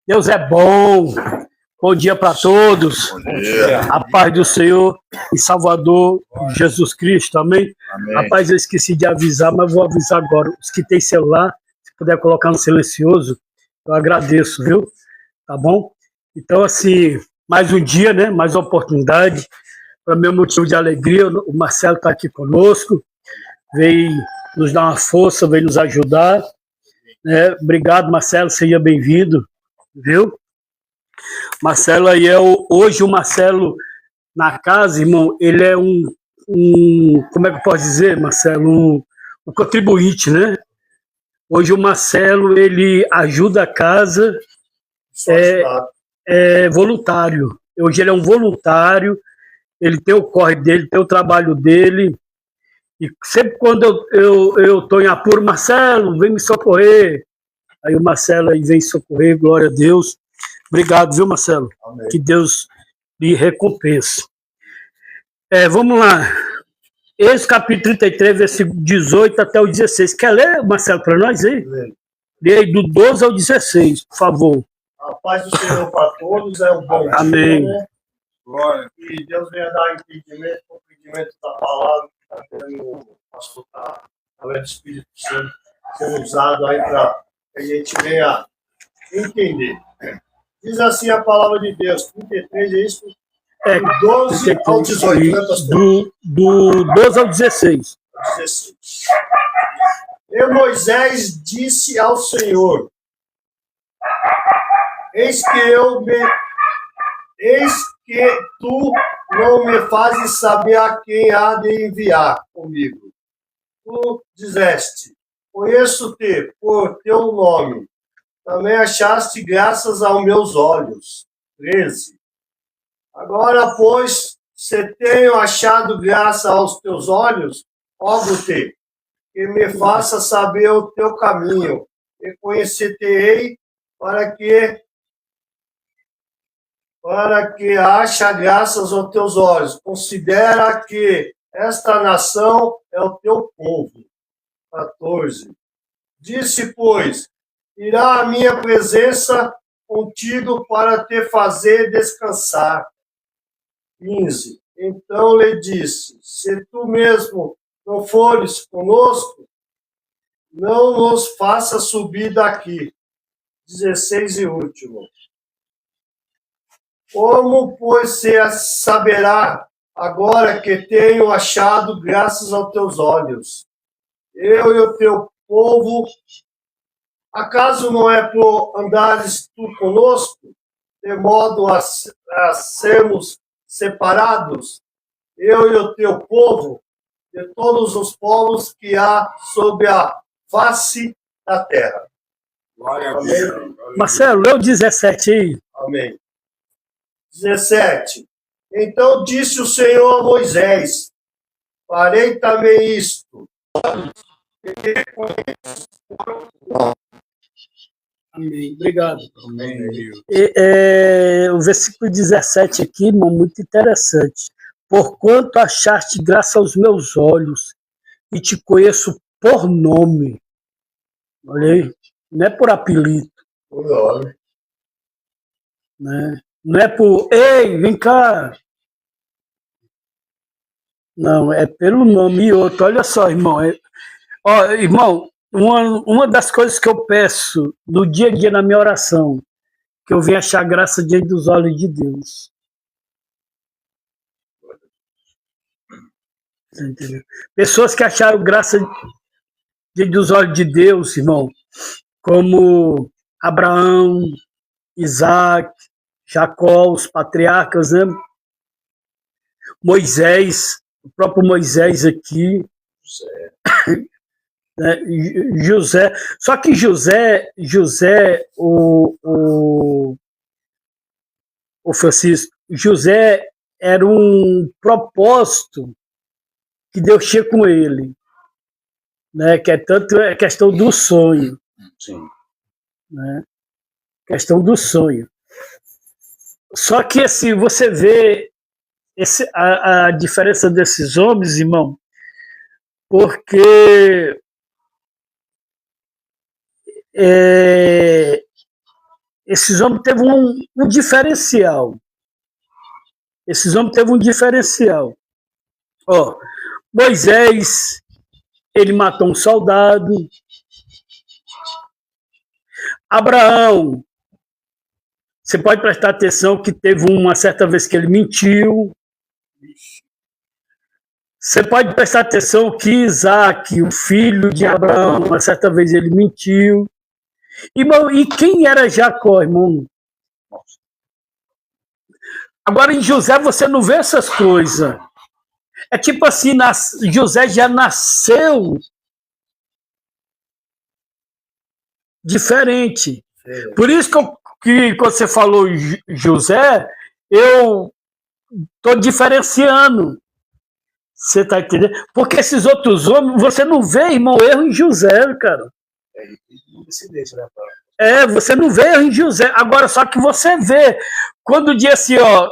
Deus é bom. Bom dia para todos. Bom dia. A paz do Senhor e Salvador Jesus Cristo. Amém? Amém. Rapaz, eu esqueci de avisar, mas vou avisar agora. Os que têm celular, se puder colocar no silencioso, eu agradeço, viu? Tá bom? Então, assim, mais um dia, né? Mais uma oportunidade. Para meu motivo de alegria, o Marcelo está aqui conosco. Veio nos dar uma força, veio nos ajudar. Né? Obrigado, Marcelo, seja bem-vindo, viu? Marcelo aí hoje o Marcelo na casa, irmão, ele é como é que eu posso dizer, Marcelo? Um contribuinte, né? Hoje o Marcelo, ele ajuda a casa, é voluntário. Hoje ele é um voluntário, ele tem o corre dele, tem o trabalho dele. E sempre quando eu estou em apuro, Marcelo, vem me socorrer. Aí o Marcelo aí vem socorrer, glória a Deus. Obrigado, viu, Marcelo? Amém. Que Deus lhe recompense. Vamos lá. Êxodo capítulo 33, versículo 18 até o 16. Quer ler, Marcelo, para nós aí? Lê aí do 12 ao 16, por favor. A paz do Senhor para todos, é um bom dia. Amém. Né? Glória. E Deus venha dar entendimento, compreendimento da palavra que está querendo o pastor, através do Espírito Santo, sendo usado aí para que a gente venha entender. Diz assim a palavra de Deus, 33, é isso? Do 12 ao 18, né, pastor? Do 12 ao 16. 16. E Moisés disse ao Senhor: Eis que tu não me fazes saber a quem há de enviar comigo. Tu dizeste: Conheço-te por teu nome. Também achaste graças aos meus olhos. 13. Agora, pois, se tenho achado graça aos teus olhos, rogo-te que me faça saber o teu caminho, e conhecer-te-ei para que acha graças aos teus olhos. Considera que esta nação é o teu povo. 14. Disse, pois, irá a minha presença contigo para te fazer descansar. 15. Então lhe disse, se tu mesmo não fores conosco, não nos faça subir daqui. 16 e último. Como, pois, se saberá agora que tenho achado graças aos teus olhos, eu e o teu povo, acaso não é por andares tu conosco, de modo a sermos separados, eu e o teu povo, de todos os povos que há sobre a face da terra. Glória a Deus. Marcelo, lê o 17 aí. Amém. 17. Então disse o Senhor a Moisés: farei também isto. Amém. Obrigado. Amém, Deus. O versículo 17 aqui, irmão, muito interessante. Porquanto achaste graça aos meus olhos e te conheço por nome. Olha aí, não é por apelido. Né? Não é por, ei, vem cá. Não, é pelo nome e outro. Olha só, irmão. Irmão, uma das coisas que eu peço no dia a dia na minha oração, que eu venha achar graça diante dos olhos de Deus. Entendeu? Pessoas que acharam graça diante dos olhos de Deus, irmão, como Abraão, Isaac, Jacó, os patriarcas, né? Moisés, o próprio Moisés aqui, né? José. Só que José, o Francisco, José era um propósito que Deus tinha com ele, né? Que é tanto a questão do sonho. Sim. Né? Questão do sonho. Só que assim, você vê a diferença desses homens, irmão, porque esses homens teve um diferencial. Esses homens teve um diferencial. Ó, Moisés, ele matou um soldado. Abraão, você pode prestar atenção que teve uma certa vez que ele mentiu. Você pode prestar atenção que Isaac, o filho de Abraão, uma certa vez ele mentiu. Irmão, e quem era Jacó, irmão? Agora, em José, você não vê essas coisas. É tipo assim, José já nasceu diferente. Por isso que quando você falou José, eu estou diferenciando. Você está entendendo? Porque esses outros homens, você não vê, irmão, erro em José, cara. Você não vê erro em José. Agora, só que você vê, quando diz assim, ó,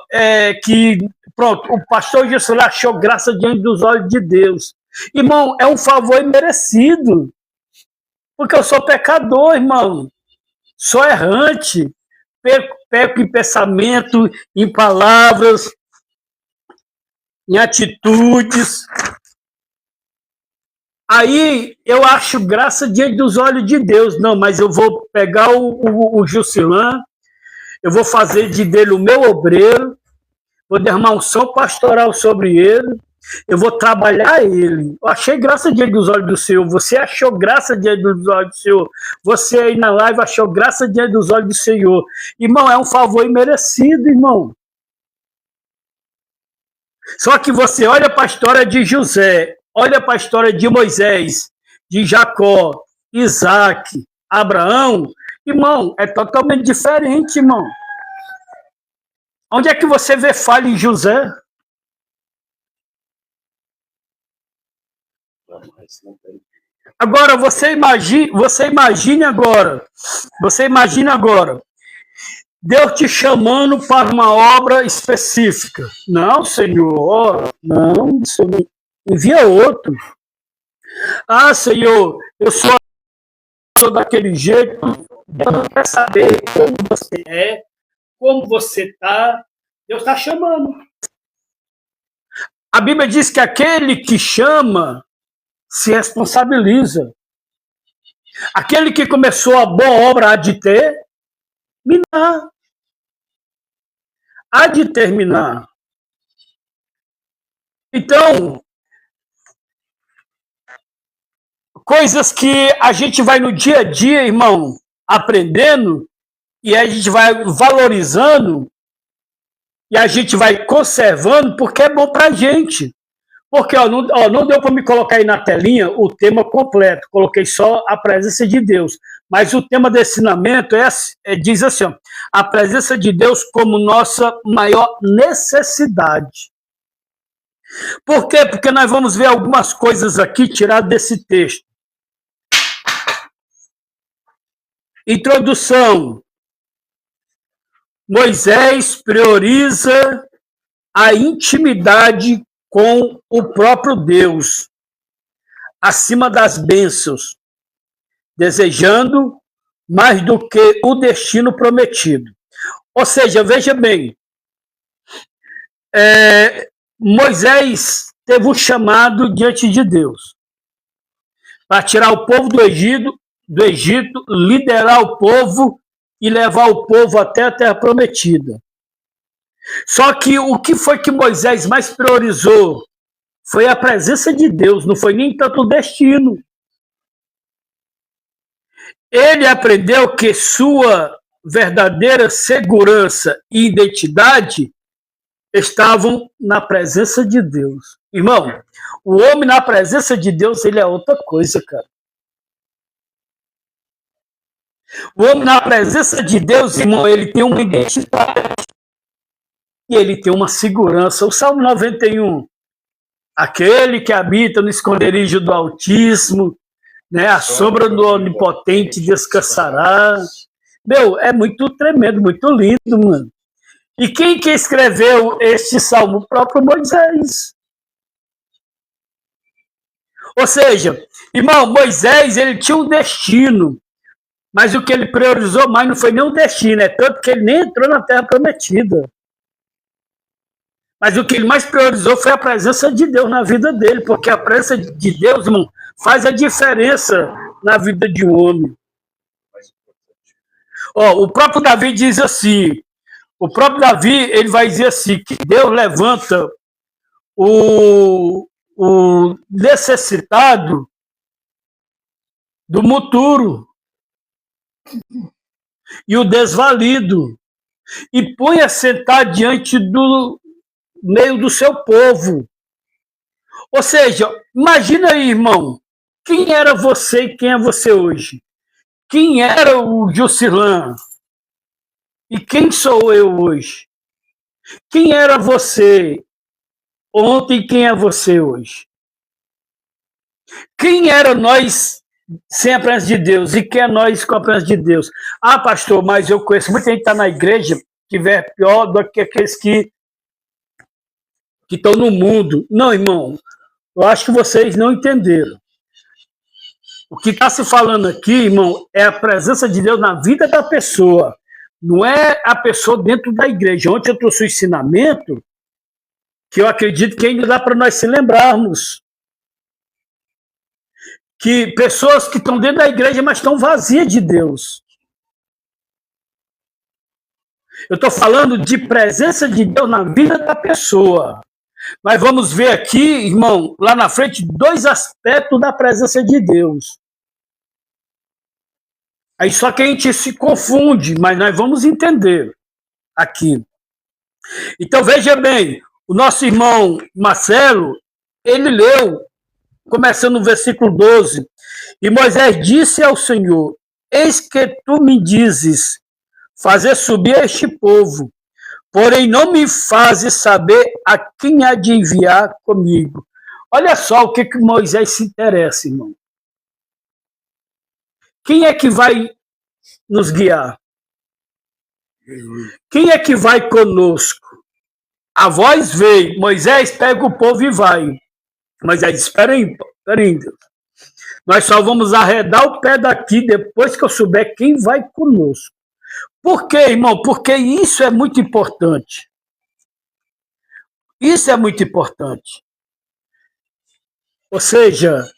que, pronto, o pastor Gilson achou graça diante dos olhos de Deus. Irmão, é um favor imerecido. Porque eu sou pecador, irmão. Sou errante. Peco em pensamento, em palavras, em atitudes. Aí eu acho graça diante dos olhos de Deus. Não, mas eu vou pegar o Jusilã, eu vou fazer dele o meu obreiro, vou derramar um som pastoral sobre ele, eu vou trabalhar ele. Eu achei graça diante dos olhos do Senhor. Você achou graça diante dos olhos do Senhor. Você aí na live achou graça diante dos olhos do Senhor. Irmão, é um favor imerecido, irmão. Só que você olha para a história de José, olha para a história de Moisés, de Jacó, Isaac, Abraão, irmão, é totalmente diferente, irmão. Onde é que você vê falha em José? Agora, você imagine agora, Deus te chamando para uma obra específica. Não, Senhor, não, Senhor, envia outro. Ah, Senhor, eu sou daquele jeito. Deus não quer saber como você é, como você está. Deus está chamando. A Bíblia diz que aquele que chama se responsabiliza. Aquele que começou a boa obra há de terminar. Há de terminar. Então, coisas que a gente vai no dia a dia, irmão, aprendendo, e a gente vai valorizando, e a gente vai conservando, porque é bom pra gente. Porque não deu para me colocar aí na telinha o tema completo, coloquei só a presença de Deus. Mas o tema do ensinamento diz assim, ó, a presença de Deus como nossa maior necessidade. Por quê? Porque nós vamos ver algumas coisas aqui tiradas desse texto. Introdução. Moisés prioriza a intimidade com o próprio Deus, acima das bênçãos, desejando mais do que o destino prometido. Ou seja, veja bem, Moisés teve um chamado diante de Deus para tirar o povo do Egito, liderar o povo e levar o povo até a terra prometida. Só que o que foi que Moisés mais priorizou foi a presença de Deus, não foi nem tanto o destino. Ele aprendeu que sua verdadeira segurança e identidade estavam na presença de Deus. Irmão, o homem na presença de Deus, ele é outra coisa, cara. O homem na presença de Deus, irmão, ele tem uma identidade. E ele tem uma segurança. O Salmo 91, aquele que habita no esconderijo do Altíssimo, né, a sombra do Onipotente descansará. Meu, é muito tremendo, muito lindo, mano. E quem que escreveu este salmo? O próprio Moisés. Ou seja, irmão, Moisés, ele tinha um destino. Mas o que ele priorizou mais não foi nem o destino, é tanto que ele nem entrou na Terra Prometida. Mas o que ele mais priorizou foi a presença de Deus na vida dele, porque a presença de Deus, irmão, faz a diferença na vida de um homem. O próprio Davi diz assim, ele vai dizer assim, que Deus levanta o necessitado do muturo e o desvalido, e põe a sentar diante do meio do seu povo. Ou seja, imagina aí, irmão, quem era você e quem é você hoje? Quem era o Jusilã? E quem sou eu hoje? Quem era você ontem e quem é você hoje? Quem era nós sem a presença de Deus e quem é nós com a presença de Deus? Ah, pastor, mas eu conheço muita gente que está na igreja que é pior do que aqueles que estão no mundo. Não, irmão, eu acho que vocês não entenderam. O que está se falando aqui, irmão, é a presença de Deus na vida da pessoa. Não é a pessoa dentro da igreja. Ontem eu trouxe o ensinamento que eu acredito que ainda dá para nós se lembrarmos. Que pessoas que estão dentro da igreja, mas estão vazias de Deus. Eu estou falando de presença de Deus na vida da pessoa. Mas vamos ver aqui, irmão, lá na frente, dois aspectos da presença de Deus. Aí só que a gente se confunde, mas nós vamos entender aqui. Então veja bem, o nosso irmão Marcelo, ele leu, começando no versículo 12, e Moisés disse ao Senhor, eis que tu me dizes, fazer subir este povo, porém não me fazes saber a quem há de enviar comigo. Olha só o que Moisés se interessa, irmão. Quem é que vai nos guiar? Quem é que vai conosco? A voz veio, Moisés pega o povo e vai. Moisés diz, espera aí, Deus. Nós só vamos arredar o pé daqui depois que eu souber quem vai conosco. Por quê, irmão? Porque isso é muito importante. Isso é muito importante. Ou seja,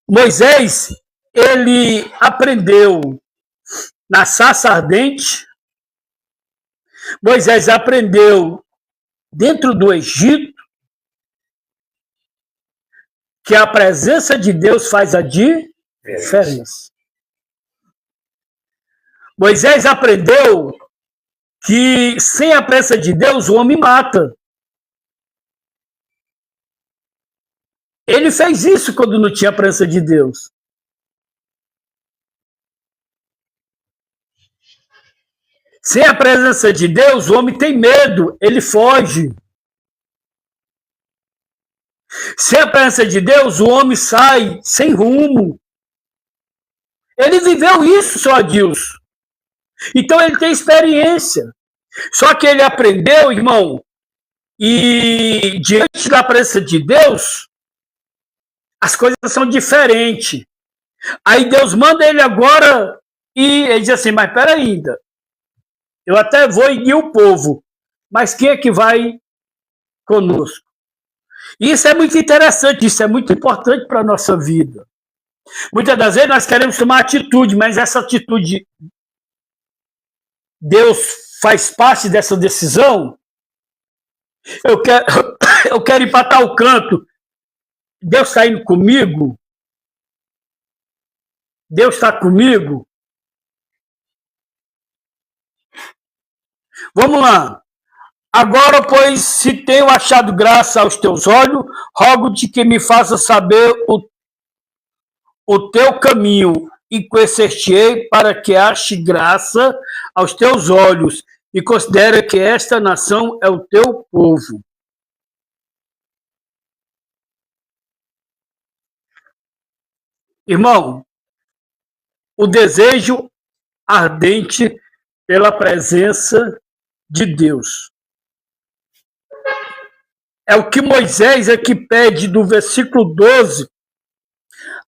Moisés, ele aprendeu na sarça ardente, Moisés aprendeu dentro do Egito que a presença de Deus faz a diferença. Moisés aprendeu que sem a presença de Deus o homem mata. Ele fez isso quando não tinha a presença de Deus. Sem a presença de Deus, o homem tem medo, ele foge. Sem a presença de Deus, o homem sai sem rumo. Ele viveu isso, seu Adilson. Então ele tem experiência. Só que ele aprendeu, irmão, e diante da presença de Deus, as coisas são diferentes. Aí Deus manda ele agora e ele diz assim, mas peraí ainda. Eu até vou e guio o povo, mas quem é que vai conosco? Isso é muito interessante, isso é muito importante para a nossa vida. Muitas das vezes nós queremos tomar atitude, mas essa atitude, Deus faz parte dessa decisão? Eu quero ir para tal canto, Deus está indo comigo? Deus está comigo? Vamos lá. Agora, pois, se tenho achado graça aos teus olhos, rogo-te que me faça saber o teu caminho e conhecer-te-ei para que ache graça aos teus olhos e considere que esta nação é o teu povo. Irmão, o desejo ardente pela presença de Deus. É o que Moisés aqui pede do versículo 12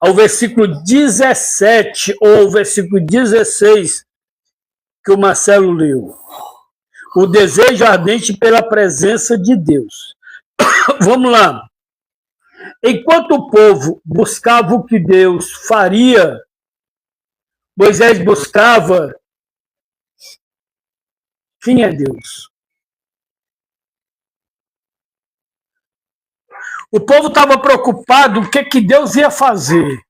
ao versículo 17 ou versículo 16 que o Marcelo leu. O desejo ardente pela presença de Deus. Vamos lá. Enquanto o povo buscava o que Deus faria, Moisés buscava quem é Deus. O povo estava preocupado com o que Deus ia fazer.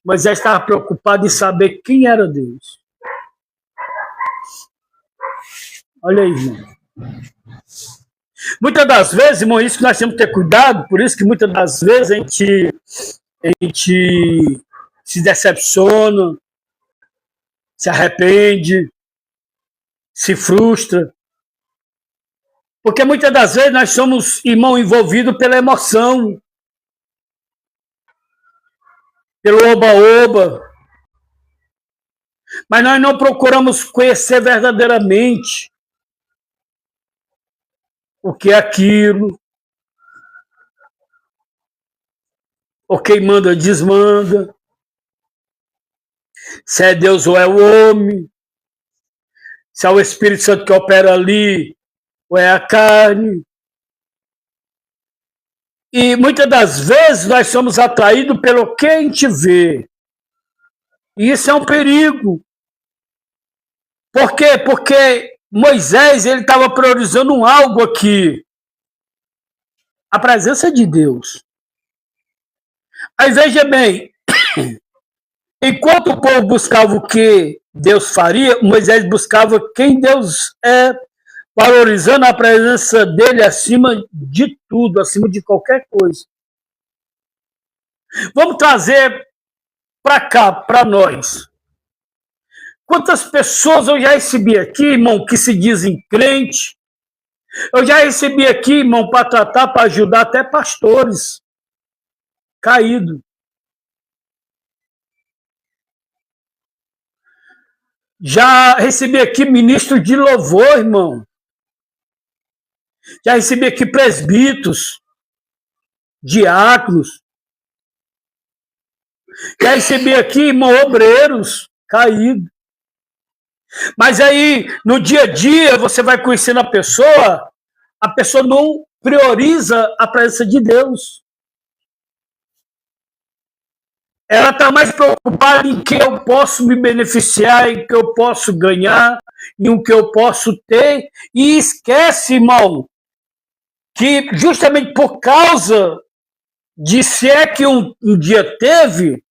Moisés estava preocupado em saber quem era Deus. Olha aí, irmão. Muitas das vezes, irmão, isso que nós temos que ter cuidado, por isso que muitas das vezes a gente se decepciona, se arrepende, se frustra. Porque muitas das vezes nós somos, irmão, envolvidos pela emoção, pelo oba-oba. Mas nós não procuramos conhecer verdadeiramente o que é aquilo, ou quem manda desmanda, se é Deus ou é o homem, se é o Espírito Santo que opera ali ou é a carne. E muitas das vezes nós somos atraídos pelo que a gente vê. E isso é um perigo. Por quê? Porque Moisés ele estava priorizando algo aqui. A presença de Deus. Aí veja bem, enquanto o povo buscava o que Deus faria, Moisés buscava quem Deus é, valorizando a presença dele acima de tudo, acima de qualquer coisa. Vamos trazer para cá, para nós. Quantas pessoas eu já recebi aqui, irmão, que se dizem crente? Eu já recebi aqui, irmão, para tratar, para ajudar até pastores caídos. Já recebi aqui ministro de louvor, irmão. Já recebi aqui presbíteros, diáconos. Já recebi aqui, irmão, obreiros caídos. Mas aí, no dia a dia, você vai conhecendo a pessoa não prioriza a presença de Deus. Ela está mais preocupada em que eu posso me beneficiar, em que eu posso ganhar, em o que eu posso ter, e esquece, irmão, que justamente por causa de se é que um dia teve,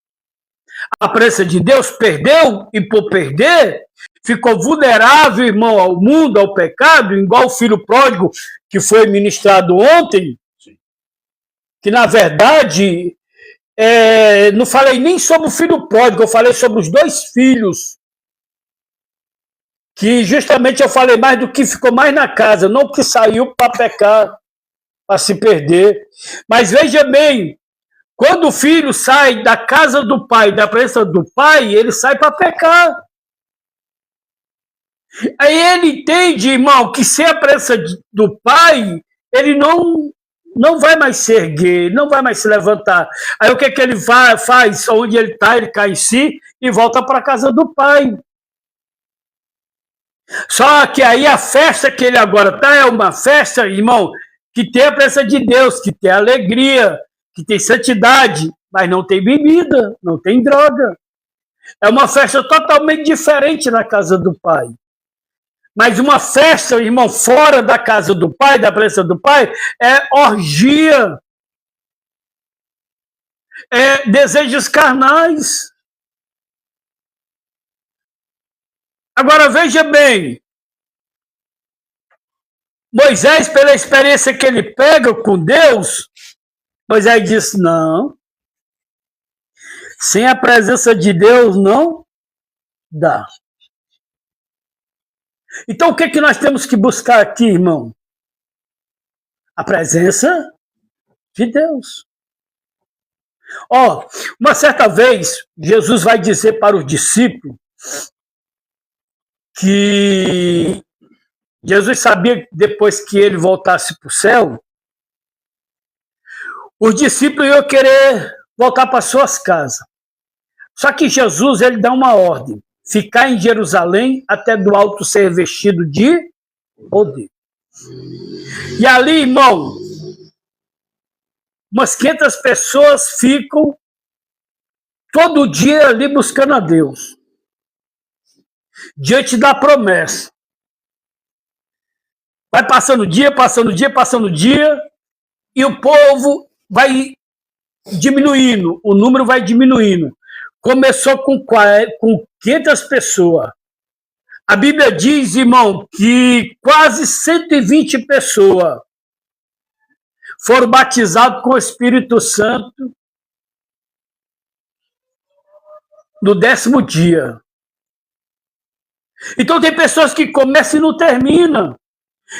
a presença de Deus perdeu, e por perder, ficou vulnerável, irmão, ao mundo, ao pecado, igual o filho pródigo que foi ministrado ontem, que na verdade, não falei nem sobre o filho pródigo, eu falei sobre os dois filhos, que justamente eu falei mais do que ficou mais na casa, não que saiu para pecar, para se perder. Mas veja bem, quando o filho sai da casa do pai, da presença do pai, ele sai para pecar. Aí ele entende, irmão, que sem a presença do pai, ele não vai mais se erguer, não vai mais se levantar. Aí o que ele faz? Onde ele está, ele cai em si e volta para a casa do pai. Só que aí a festa que ele agora está é uma festa, irmão, que tem a presença de Deus, que tem alegria, que tem santidade, mas não tem bebida, não tem droga. É uma festa totalmente diferente na casa do pai. Mas uma festa, irmão, fora da casa do pai, da presença do pai, é orgia. É desejos carnais. Agora, veja bem. Moisés, pela experiência que ele pega com Deus, Moisés disse, não. Sem a presença de Deus, não dá. Então, o que nós temos que buscar aqui, irmão? A presença de Deus. Uma certa vez, Jesus vai dizer para os discípulos que Jesus sabia que depois que ele voltasse para o céu, os discípulos iam querer voltar para suas casas. Só que Jesus, ele dá uma ordem. Ficar em Jerusalém até do alto ser vestido de poder. E ali, irmão, umas 500 pessoas ficam todo dia ali buscando a Deus. Diante da promessa. Vai passando dia, passando dia, passando dia, e o povo vai diminuindo, o número vai diminuindo. Começou com 500 pessoas. A Bíblia diz, irmão, que quase 120 pessoas foram batizadas com o Espírito Santo no 10º dia. Então tem pessoas que começam e não terminam.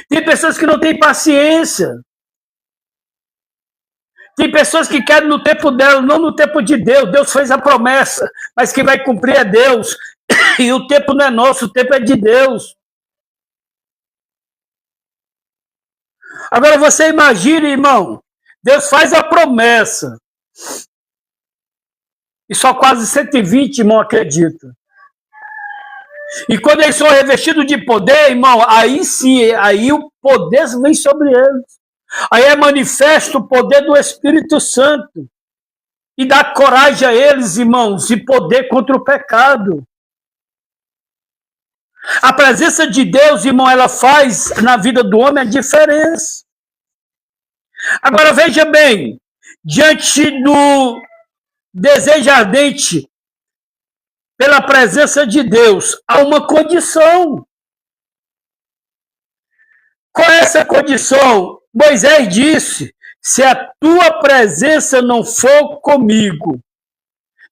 Tem pessoas que não têm paciência. Tem pessoas que querem no tempo dela, não no tempo de Deus. Deus fez a promessa, mas quem vai cumprir é Deus. E o tempo não é nosso, o tempo é de Deus. Agora você imagina, irmão, Deus faz a promessa. E só quase 120, irmão, acreditam. E quando eles são revestidos de poder, irmão, aí sim, aí o poder vem sobre eles. Aí é manifesto o poder do Espírito Santo. E dá coragem a eles, irmãos, e poder contra o pecado. A presença de Deus, irmão, ela faz na vida do homem a diferença. Agora veja bem, diante do desejo ardente pela presença de Deus, há uma condição. Qual é essa condição? Moisés disse, se a tua presença não for comigo,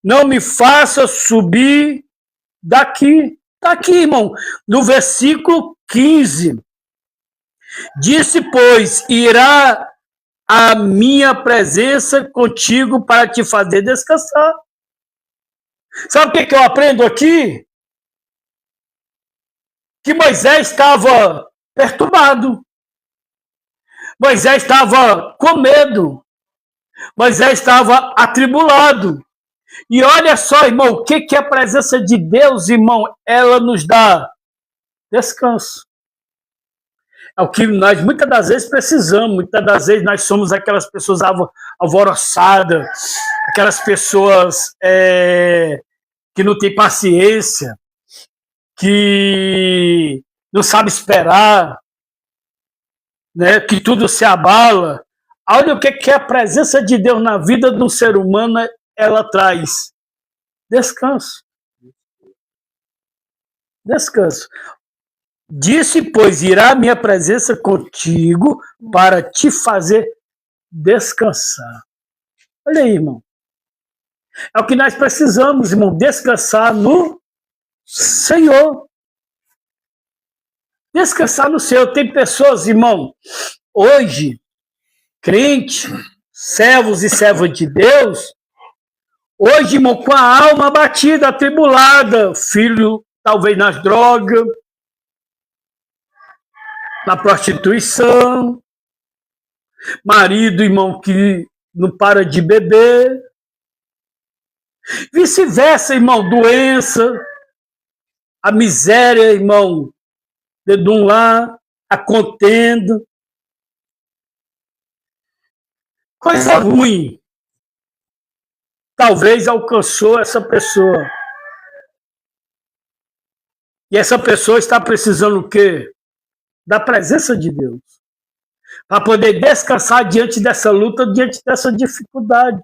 não me faça subir daqui. Está aqui, irmão, no versículo 15. Disse, pois, irá a minha presença contigo para te fazer descansar. Sabe o que eu aprendo aqui? Que Moisés estava perturbado. Moisés estava com medo. Moisés estava atribulado. E olha só, irmão, o que é a presença de Deus, irmão? Ela nos dá descanso. É o que nós muitas das vezes precisamos. Muitas das vezes nós somos aquelas pessoas alvoroçadas, aquelas pessoas que não têm paciência, que não sabem esperar, né, que tudo se abala. Olha o que é a presença de Deus na vida do ser humano, ela traz descanso. Descanso. Disse, pois, irá a minha presença contigo para te fazer descansar. Olha aí, irmão. É o que nós precisamos, irmão, descansar no Senhor. Descansar no Senhor. Tem pessoas, irmão, hoje, crente, servos e servas de Deus, hoje, irmão, com a alma abatida, atribulada, filho talvez nas drogas, na prostituição, marido, irmão, que não para de beber, vice-versa, irmão, doença, a miséria, irmão, de um lar, a contenda, coisa ruim, talvez alcançou essa pessoa. E essa pessoa está precisando o quê? Da presença de Deus. Para poder descansar diante dessa luta, diante dessa dificuldade.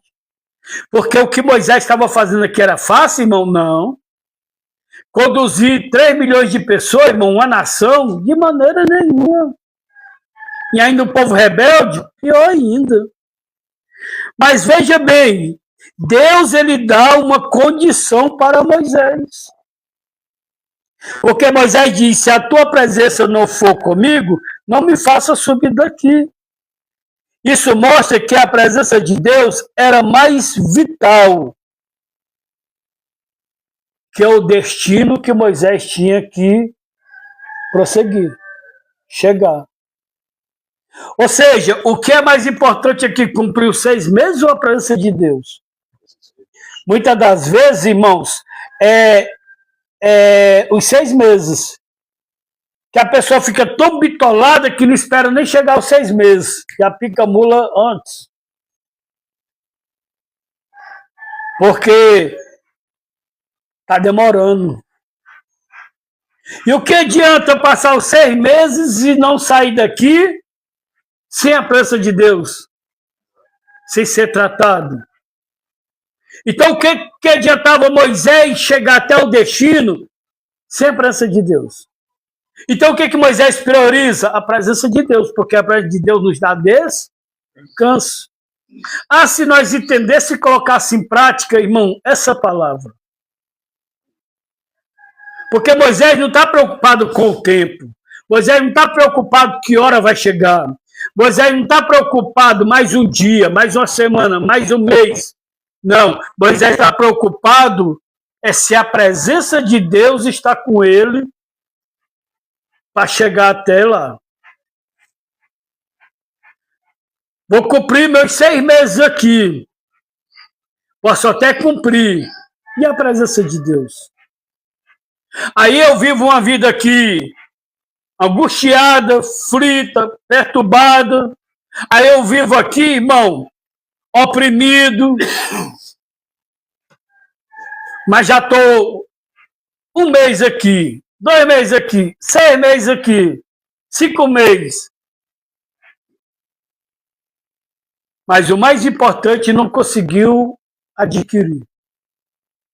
Porque o que Moisés estava fazendo aqui era fácil, irmão? Não. Conduzir 3 milhões de pessoas, irmão, uma nação, de maneira nenhuma. E ainda o povo rebelde, pior ainda. Mas veja bem, Deus ele dá uma condição para Moisés. Porque Moisés disse, se a tua presença não for comigo, não me faça subir daqui. Isso mostra que a presença de Deus era mais vital que o destino que Moisés tinha que prosseguir, chegar. Ou seja, o que é mais importante aqui, cumprir os 6 meses ou a presença de Deus? Muitas das vezes, irmãos, os 6 meses. Que a pessoa fica tão bitolada que não espera nem chegar aos 6 meses. Já pica a mula antes. Porque está demorando. E o que adianta passar os 6 meses e não sair daqui sem a presença de Deus? Sem ser tratado? Então, o que adiantava Moisés chegar até o destino sem a presença de Deus? Então, o que Moisés prioriza? A presença de Deus, porque a presença de Deus nos dá descanso. Se nós entendêssemos e colocássemos em prática, irmão, essa palavra. Porque Moisés não está preocupado com o tempo. Moisés não está preocupado que hora vai chegar. Moisés não está preocupado mais um dia, mais uma semana, mais um mês. Não, Moisés está preocupado se a presença de Deus está com ele para chegar até lá. Vou cumprir meus 6 meses aqui. Posso até cumprir. E a presença de Deus? Aí eu vivo uma vida aqui angustiada, frita, perturbada. Aí eu vivo aqui, irmão, oprimido. Mas já estou 1 mês aqui, 2 meses aqui, 6 meses aqui, 5 meses. Mas o mais importante não conseguiu adquirir,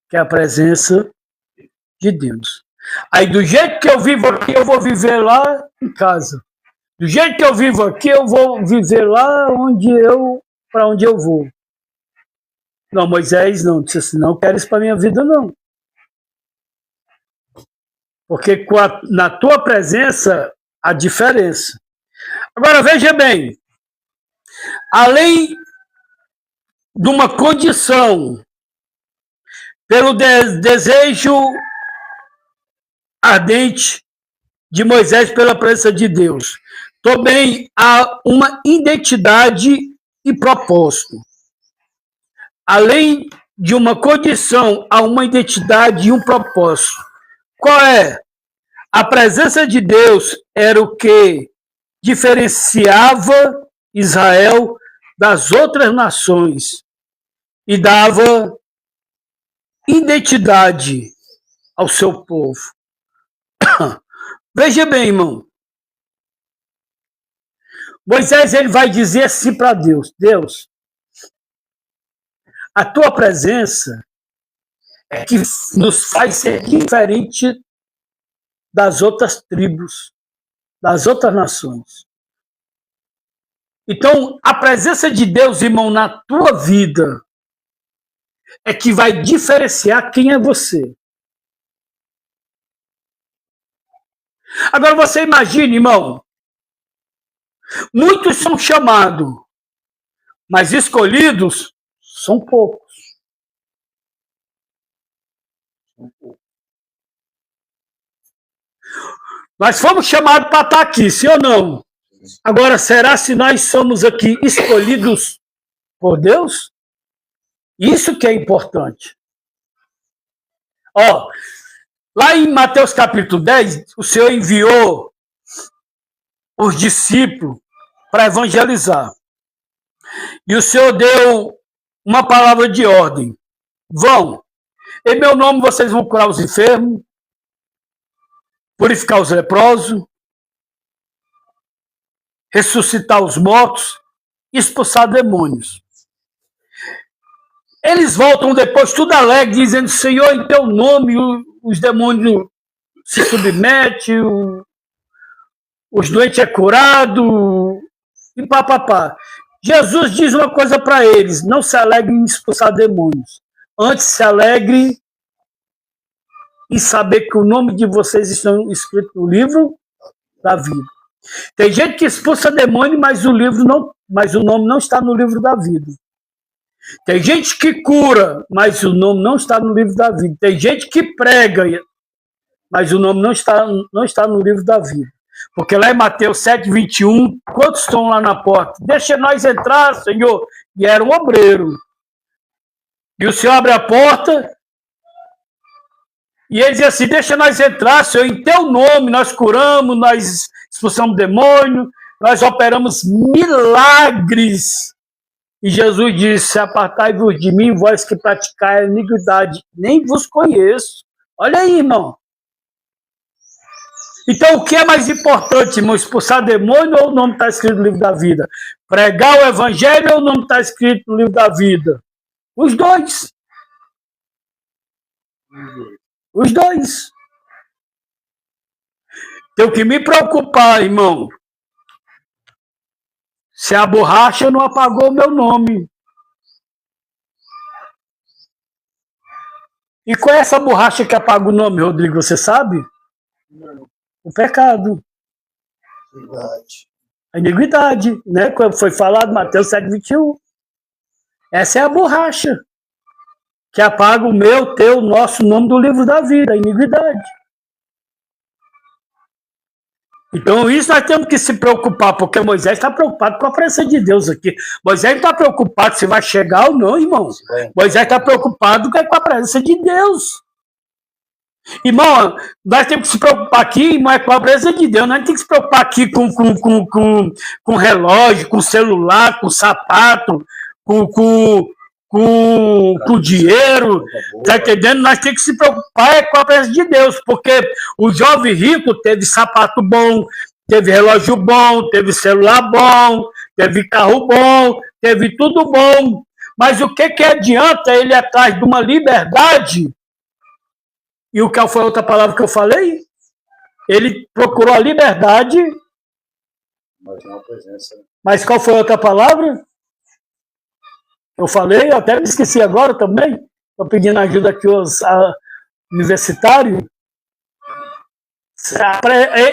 que é a presença de Deus. Aí do jeito que eu vivo aqui, eu vou viver lá em casa. Do jeito que eu vivo aqui, eu vou viver lá para onde eu vou. Não, Moisés não disse assim, não quero isso para minha vida, não. Porque na tua presença, há diferença. Agora, veja bem, além de uma condição, pelo desejo ardente de Moisés pela presença de Deus, também há uma identidade e propósito. Além de uma condição, há uma identidade e um propósito. Qual é? A presença de Deus era o que diferenciava Israel das outras nações e dava identidade ao seu povo. Veja bem, irmão. Moisés ele vai dizer assim para Deus: Deus, a tua presença é que nos faz ser diferente das outras tribos, das outras nações. Então, a presença de Deus, irmão, na tua vida é que vai diferenciar quem é você. Agora você imagina, irmão, muitos são chamados, mas escolhidos são poucos. Nós fomos chamados para estar aqui, sim ou não? Agora, será se nós somos aqui escolhidos por Deus? Isso que é importante. Ó, lá em Mateus capítulo 10, o Senhor enviou os discípulos para evangelizar. E o Senhor deu uma palavra de ordem. Vão, em meu nome vocês vão curar os enfermos, purificar os leprosos, ressuscitar os mortos, expulsar demônios. Eles voltam depois tudo alegre, dizendo: Senhor, em teu nome os demônios se submetem, os doentes é curado, e papapá. Jesus diz uma coisa para eles: não se alegre em expulsar demônios, antes se alegre em saber que o nome de vocês estão escrito no livro da vida. Tem gente que expulsa demônio, mas o nome não está no livro da vida. Tem gente que cura, mas o nome não está no livro da vida. Tem gente que prega, mas o nome não está no livro da vida. Porque lá em Mateus 7:21, quantos estão lá na porta? Deixa nós entrar, Senhor. E era um obreiro. E o Senhor abre a porta e ele diz assim, deixa nós entrar, Senhor, em teu nome nós curamos, nós expulsamos demônio, nós operamos milagres. E Jesus disse, apartai-vos de mim, vós que praticai a iniquidade, nem vos conheço. Olha aí, irmão. Então, o que é mais importante, irmão? Expulsar demônio ou o nome está escrito no livro da vida? Pregar o evangelho ou o nome está escrito no livro da vida? Os dois. Os dois. Tenho que me preocupar, irmão. Se a borracha não apagou o meu nome. E qual é essa borracha que apaga o nome, Rodrigo? Você sabe? Não. O pecado. Verdade. A iniquidade, né? Como foi falado, Mateus 7:21. Essa é a borracha que apaga o meu, teu, nosso nome do livro da vida, a iniquidade. Então, isso nós temos que se preocupar, porque Moisés está preocupado com a presença de Deus aqui. Moisés não está preocupado se vai chegar ou não, irmão. Moisés está preocupado com a presença de Deus. Irmão, nós temos que se preocupar aqui, irmão, é com a presença de Deus. Nós não temos que se preocupar aqui com relógio, com celular, com sapato, com dinheiro, tá entendendo? Nós temos que se preocupar com a presença de Deus, porque o jovem rico teve sapato bom, teve relógio bom, teve celular bom, teve carro bom, teve tudo bom, mas o que adianta ele atrás de uma liberdade? E o que foi a outra palavra que eu falei? Ele procurou a liberdade, Mas não a presença. mas qual foi a outra palavra? Eu falei, eu até me esqueci agora também. Estou pedindo ajuda aqui aos universitários.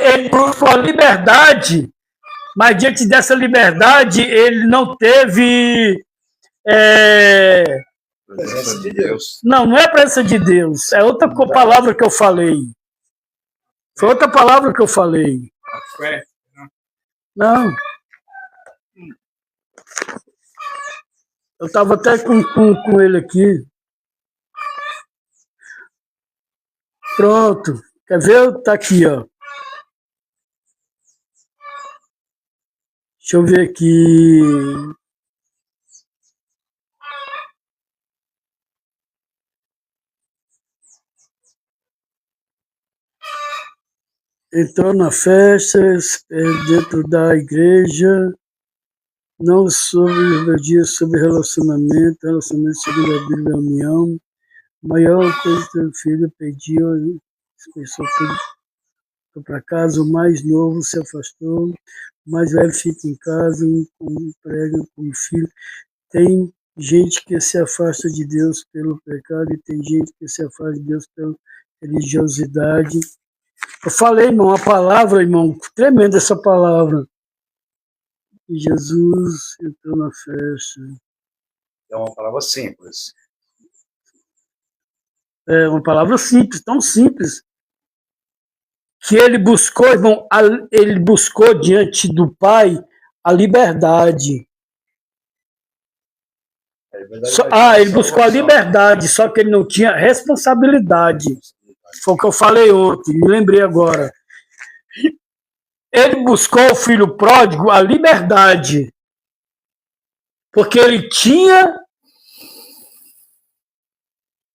Ele procurou a liberdade, mas diante dessa liberdade ele não teve... Presença de Deus. Não é a presença de Deus. É outra palavra que eu falei. Foi outra palavra que eu falei. A fé. Não. Eu estava até com ele aqui. Pronto. Quer ver? Está aqui, ó. Deixa eu ver aqui. Entrou na festa, dentro da igreja, não sobre rebeldia, sobre relacionamento segundo a Bíblia, união. Maior coisa que o filho pediu, expressou tudo. Foi para casa, o mais novo se afastou, o mais velho fica em casa, prega como filho. Tem gente que se afasta de Deus pelo pecado e tem gente que se afasta de Deus pela religiosidade. Eu falei, irmão, a palavra, irmão, tremenda essa palavra. E Jesus entrou na festa. É uma palavra simples. É uma palavra simples, tão simples, que ele buscou, irmão, ele buscou diante do Pai a liberdade. Ele buscou a liberdade, só que ele não tinha responsabilidade. Foi o que eu falei ontem, me lembrei agora. Ele buscou o filho pródigo a liberdade, porque ele tinha,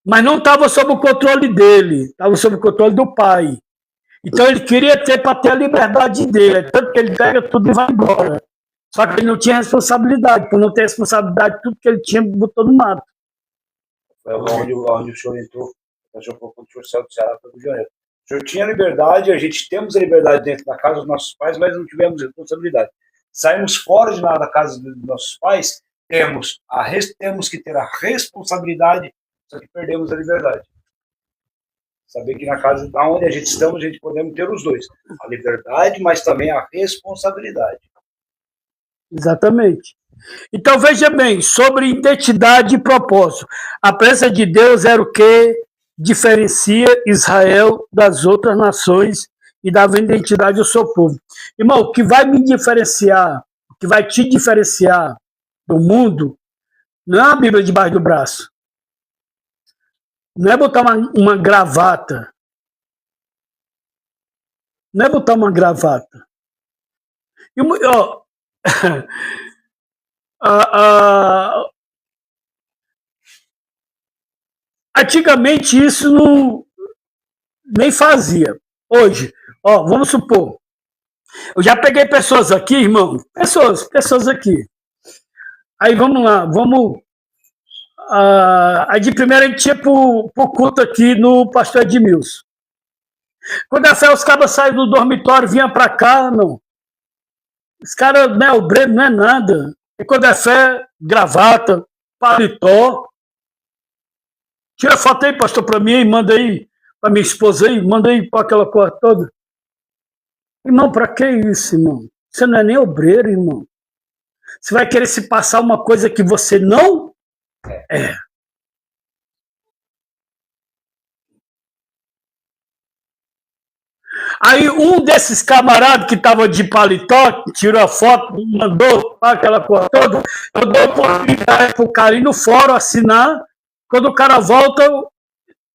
mas não estava sob o controle dele, estava sob o controle do pai. Então ele queria ter para ter a liberdade dele, tanto que ele pega tudo e vai embora. Só que ele não tinha responsabilidade, por não ter responsabilidade, tudo que ele tinha botou no mato. Foi onde o senhor entrou. O senhor saiu do Ceará para o Rio de Janeiro. O senhor tinha liberdade, a gente temos a liberdade dentro da casa dos nossos pais, mas não tivemos responsabilidade. Saímos fora de da casa dos nossos pais, temos que ter a responsabilidade, só que perdemos a liberdade. Saber que na casa onde a gente estamos, a gente podemos ter os dois. A liberdade, mas também a responsabilidade. Exatamente. Então veja bem, sobre identidade e propósito. A presença de Deus era o que diferencia Israel das outras nações e dava identidade ao seu povo. Irmão, o que vai me diferenciar, o que vai te diferenciar do mundo, não é a Bíblia debaixo do braço. Não é botar uma gravata. Não é botar uma gravata. E, ó, antigamente isso não nem fazia. Hoje, ó, vamos supor, eu já peguei pessoas aqui, irmão, pessoas aqui. Aí vamos lá, aí de primeira a gente ia pro culto aqui no Pastor Edmilson. Quando a fé, os cabas saíram do dormitório, vinham pra cá, não. Os caras, não é obreiro, não é nada. E quando é fé, gravata, paletó. Tira foto aí, pastor, pra mim, manda aí pra minha esposa aí, manda aí pra aquela coisa toda. Irmão, pra que isso, irmão? Você não é nem obreiro, irmão. Você vai querer se passar uma coisa que você não é. Aí um desses camaradas que estava de paletó, tirou a foto, mandou aquela coisa toda, eu dou oportunidade para o cara ir no fórum assinar. Quando o cara volta,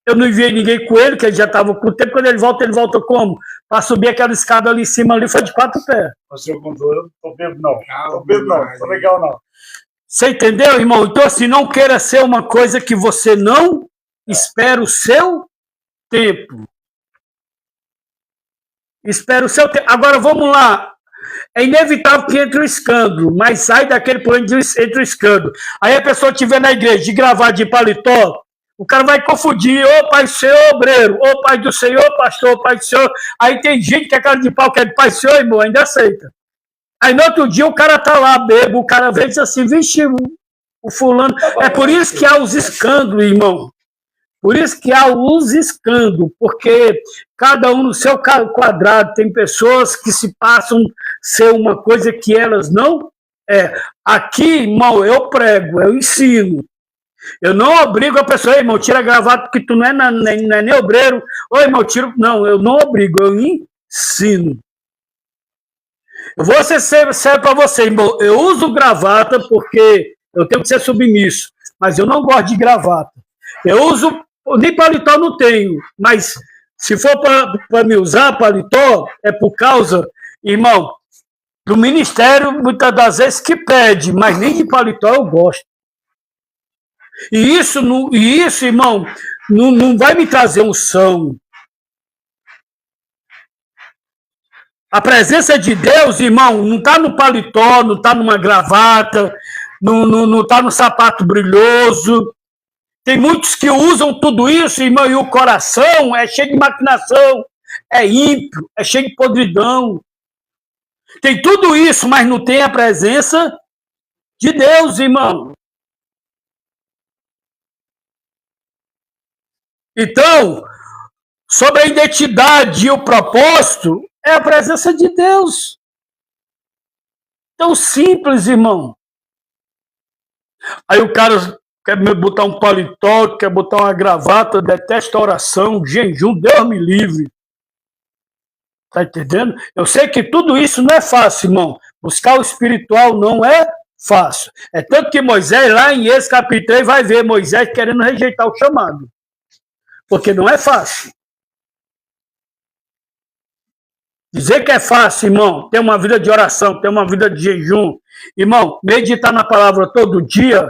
eu não enviei ninguém com ele, que ele já estava com o tempo. Quando ele volta como? Para subir aquela escada ali em cima, ali foi de 4 pés. Pastor Gondor, eu não tô vendo não. Tô vendo não, tô legal não. Você entendeu, irmão? Então, assim, não queira ser uma coisa que você não espera o seu tempo. Espera o seu tempo. Agora, vamos lá. É inevitável que entre o escândalo, mas sai daquele ponto entre o escândalo. Aí a pessoa estiver na igreja de gravar de paletó, o cara vai confundir, ô pai do Senhor, obreiro, ô pai do Senhor, pastor, ô pai do Senhor. Aí tem gente que é cara de pau, que é de pai do Senhor, irmão, ainda aceita. Aí no outro dia o cara tá lá, bebo, o cara vem e diz assim, vixe, o fulano. É por isso que há os escândalos, irmão. Por isso que há os escândalos, porque cada um no seu quadrado tem pessoas que se passam ser uma coisa que elas não é. Aqui, irmão, eu prego, eu ensino. Eu não obrigo a pessoa, irmão, tira a gravata porque tu não é nem obreiro. Ô, irmão, tira. Não, eu não obrigo, eu ensino. Eu vou ser sério para você, irmão. Eu uso gravata porque eu tenho que ser submisso, mas eu não gosto de gravata. Eu uso, nem paletó não tenho, mas se for para me usar paletó, é por causa, irmão, do ministério, muitas das vezes que pede, mas nem de paletó eu gosto. E isso, irmão, não vai me trazer unção. A presença de Deus, irmão, não está no paletó, não está numa gravata, não está no sapato brilhoso. Tem muitos que usam tudo isso, irmão, e o coração é cheio de maquinação, é ímpio, é cheio de podridão. Tem tudo isso, mas não tem a presença de Deus, irmão. Então, sobre a identidade e o propósito, é a presença de Deus. Tão simples, irmão. Aí o cara quer botar um paletó, quer botar uma gravata, detesta oração, jejum, Deus me livre. Tá entendendo? Eu sei que tudo isso não é fácil, irmão. Buscar o espiritual não é fácil. É tanto que Moisés, lá em Êxodo capítulo 3, vai ver Moisés querendo rejeitar o chamado. Porque não é fácil. Dizer que é fácil, irmão, ter uma vida de oração, ter uma vida de jejum, irmão, meditar na palavra todo dia,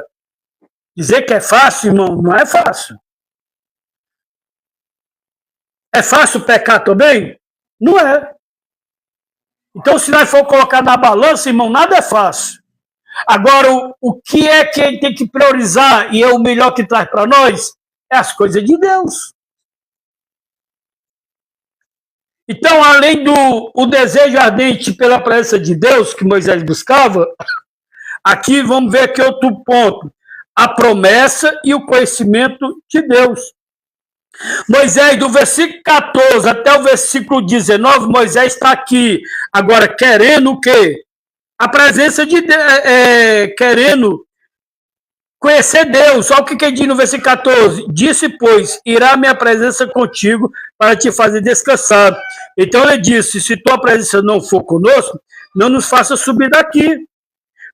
dizer que é fácil, irmão, não é fácil. É fácil pecar também? Não é. Então, se nós for colocar na balança, irmão, nada é fácil. Agora, o que é que a gente tem que priorizar e é o melhor que traz para nós? É as coisas de Deus. Então, além do desejo ardente pela presença de Deus, que Moisés buscava, aqui vamos ver aqui outro ponto. A promessa e o conhecimento de Deus. Moisés, do versículo 14 até o versículo 19, Moisés está aqui, agora querendo o quê? A presença de Deus, querendo conhecer Deus. Olha o que ele diz no versículo 14. Disse, pois, irá minha presença contigo para te fazer descansar. Então ele disse, se tua presença não for conosco, não nos faça subir daqui.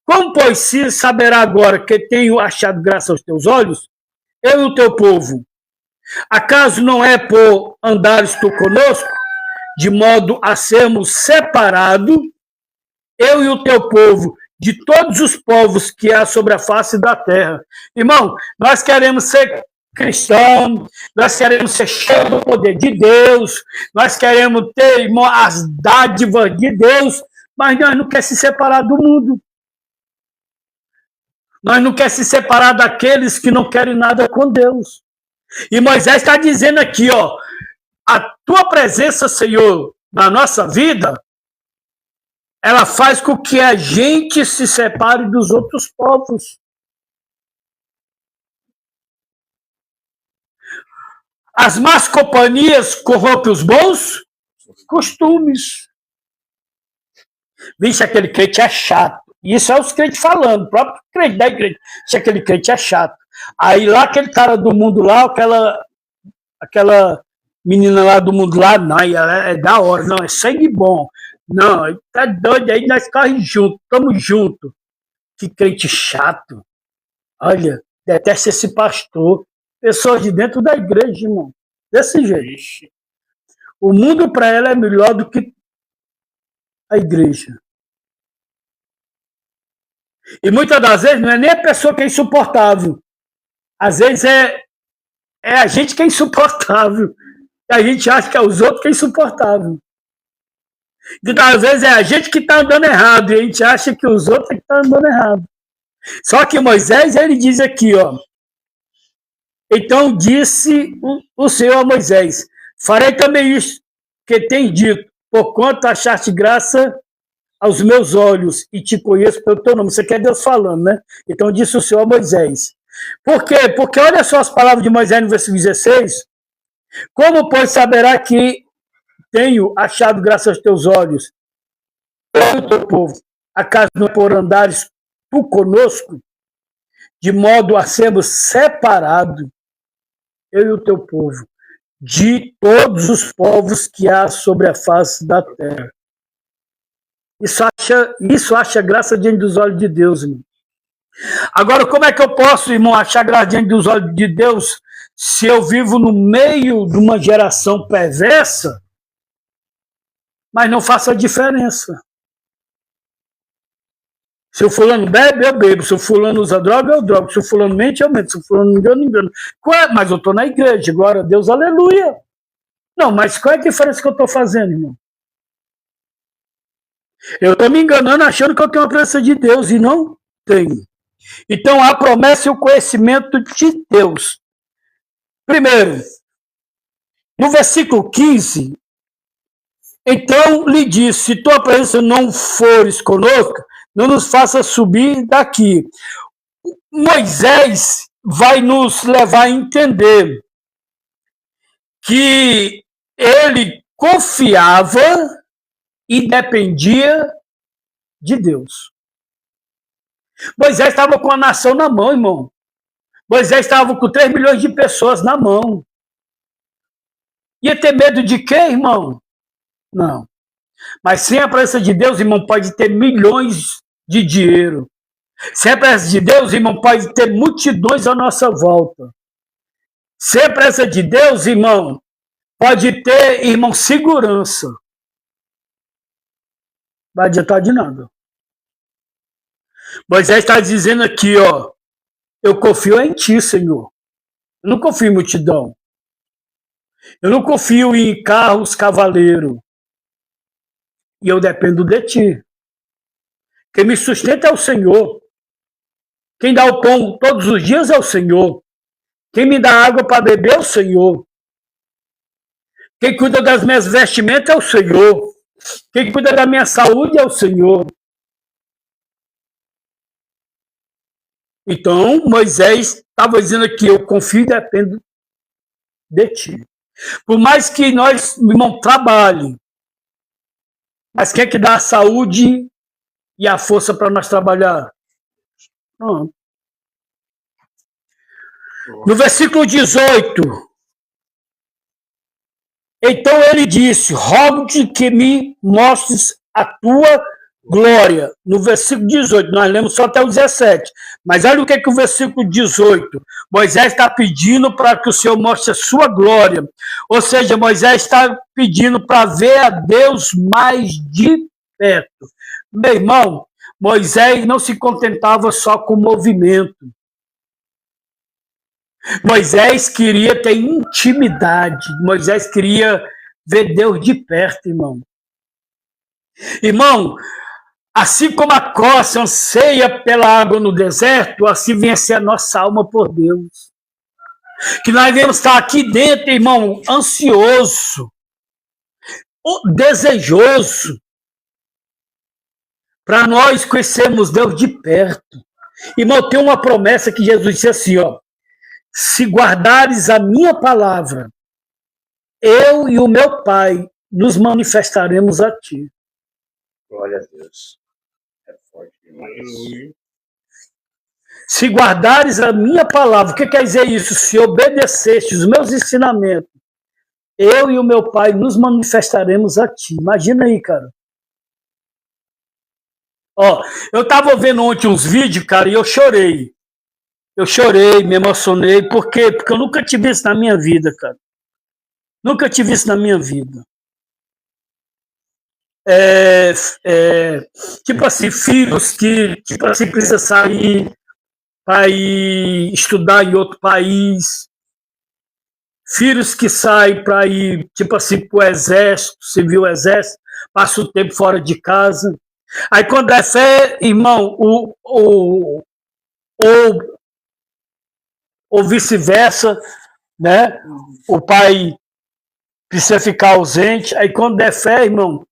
Como, pois, se saberá agora que tenho achado graça aos teus olhos, eu e o teu povo? Acaso não é por andares tu conosco, de modo a sermos separados, eu e o teu povo, de todos os povos que há sobre a face da terra? Irmão, nós queremos ser cristãos, nós queremos ser cheios do poder de Deus, nós queremos ter, irmão, as dádivas de Deus, mas nós não queremos se separar do mundo. Nós não queremos se separar daqueles que não querem nada com Deus. E Moisés está dizendo aqui, ó, a tua presença, Senhor, na nossa vida, ela faz com que a gente se separe dos outros povos. As más companhias corrompem os bons costumes. Vixe, aquele crente é chato. Isso é os crentes falando, o próprio crente da igreja. Vixe, aquele crente é chato. Aí lá aquele cara do mundo lá, aquela menina lá do mundo lá, não, ela é da hora, não, é sangue bom. Não, tá doido aí, nós corremos juntos, estamos juntos. Que crente chato. Olha, detesta esse pastor. Pessoas de dentro da igreja, irmão. Desse jeito. O mundo para ela é melhor do que a igreja. E muitas das vezes não é nem a pessoa que é insuportável. Às vezes é a gente que é insuportável. E a gente acha que é os outros que é insuportável. E às vezes é a gente que está andando errado. E a gente acha que os outros que estão andando errado. Só que Moisés, ele diz aqui, ó. Então disse o Senhor a Moisés: farei também isso que tem dito, porquanto achaste graça aos meus olhos e te conheço pelo teu nome. Isso aqui é Deus falando, né? Então disse o Senhor a Moisés. Por quê? Porque olha só as palavras de Moisés no versículo 16. Como, pois, saberá que tenho achado graça aos teus olhos, o teu povo, acaso não é por andares tu conosco, de modo a sermos separados, eu e o teu povo, de todos os povos que há sobre a face da terra. Isso acha graça diante dos olhos de Deus, irmão. Agora, como é que eu posso, irmão, achar graça diante dos olhos de Deus se eu vivo no meio de uma geração perversa, mas não faço a diferença? Se o fulano bebe, eu bebo. Se o fulano usa droga, eu drogo. Se o fulano mente, eu mento. Se o fulano engana, eu engano. Mas eu estou na igreja, glória a Deus, aleluia. Não, mas qual é a diferença que eu estou fazendo, irmão? Eu estou me enganando achando que eu tenho a presença de Deus e não tenho. Então, a promessa e o conhecimento de Deus. Primeiro, no versículo 15, então lhe disse: se tua presença não fores conosco, não nos faça subir daqui. Moisés vai nos levar a entender que ele confiava e dependia de Deus. Moisés estava com a nação na mão, irmão. Moisés estava com 3 milhões de pessoas na mão. Ia ter medo de quê, irmão? Não. Mas sem a presença de Deus, irmão, pode ter milhões de dinheiro. Sem a presença de Deus, irmão, pode ter multidões à nossa volta. Sem a presença de Deus, irmão, pode ter, irmão, segurança. Não vai adiantar de nada. Moisés está dizendo aqui, ó, eu confio em ti, Senhor. Eu não confio em multidão. Eu não confio em carros, cavaleiros. E eu dependo de ti. Quem me sustenta é o Senhor. Quem dá o pão todos os dias é o Senhor. Quem me dá água para beber é o Senhor. Quem cuida das minhas vestimentas é o Senhor. Quem cuida da minha saúde é o Senhor. Então, Moisés estava dizendo aqui, eu confio e dependo de ti. Por mais que nós, irmão, trabalhem, mas quem é que dá a saúde e a força para nós trabalhar? Não. No versículo 18, então ele disse: rogo-te que me mostres a tua glória. No versículo 18, nós lemos só até o 17. Mas olha o que o versículo 18. Moisés está pedindo para que o Senhor mostre a sua glória. Ou seja, Moisés está pedindo para ver a Deus mais de perto. Meu irmão, Moisés não se contentava só com o movimento. Moisés queria ter intimidade. Moisés queria ver Deus de perto, irmão. Irmão, assim como a costa anseia pela água no deserto, assim vem a ser a nossa alma por Deus. Que nós devemos estar aqui dentro, irmão, ansioso, desejoso, para nós conhecermos Deus de perto. Irmão, tem uma promessa que Jesus disse assim, ó: se guardares a minha palavra, eu e o meu Pai nos manifestaremos a ti. Glória a Deus. É forte demais. Aleluia. Se guardares a minha palavra, o que quer dizer isso? Se obedeceste os meus ensinamentos, eu e o meu Pai nos manifestaremos a ti. Imagina aí, cara. Ó, eu estava vendo ontem uns vídeos, cara, e eu chorei. Eu chorei, me emocionei. Por quê? Porque eu nunca tive isso na minha vida, cara. Nunca tive isso na minha vida. Tipo assim, filhos que tipo assim, precisam sair para ir estudar em outro país. Filhos que saem para ir, tipo assim, para o exército, civil exército, passa o tempo fora de casa. Aí quando é fé, irmão, ou vice-versa, né? O pai precisa ficar ausente. Aí quando é fé, irmão,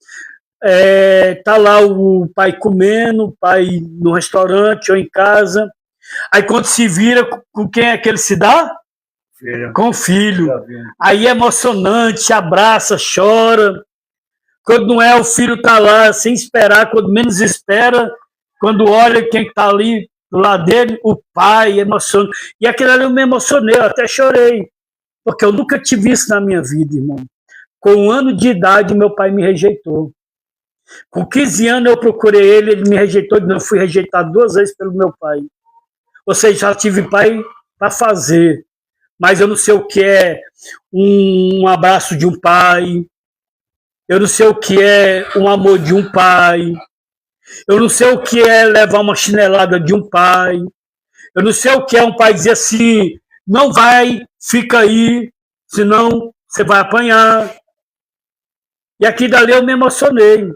tá lá o pai comendo, o pai no restaurante ou em casa. Aí quando se vira, com quem é que ele se dá? Filho. Com o filho. Aí é emocionante, abraça, chora. Quando não é, o filho tá lá sem esperar, quando menos espera, quando olha quem está ali do lado dele, o pai emociona. E aquilo ali eu me emocionei, eu até chorei, porque eu nunca tive isso na minha vida, irmão. Com 1 ano de idade, meu pai me rejeitou. Com 15 anos eu procurei ele, ele me rejeitou, eu fui rejeitado 2 vezes pelo meu pai. Ou seja, já tive pai para fazer, mas eu não sei o que é um abraço de um pai, eu não sei o que é um amor de um pai, eu não sei o que é levar uma chinelada de um pai, eu não sei o que é um pai dizer assim, não vai, fica aí, senão você vai apanhar. E aqui dali eu me emocionei.